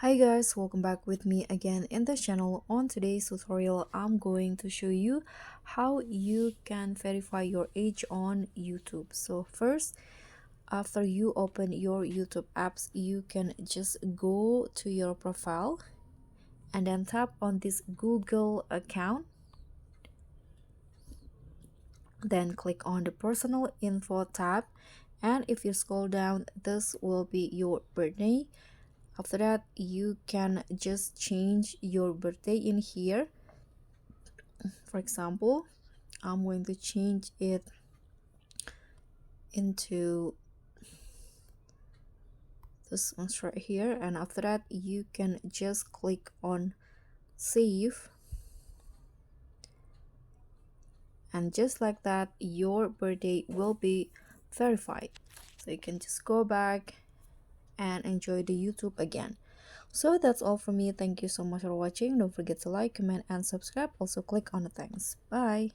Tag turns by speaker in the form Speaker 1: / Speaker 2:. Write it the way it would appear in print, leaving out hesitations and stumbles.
Speaker 1: Hi guys, welcome back with me again in the channel. On today's tutorial, I'm going to show you how you can verify your age on YouTube. So first, after you open your YouTube apps, you can just go to your profile and then tap on this Google account. Then click on the personal info tab, and if you scroll down, this will be your birthday. After that, you can just change your birthday in here. For example, I'm going to change it into this one right here, and after that you can just click on save, and just like that your birthday will be verified. So you can just go back and enjoy the YouTube again. So that's all from me. Thank you so much for watching. Don't forget to like, comment, and subscribe. Also click on the thanks. Bye.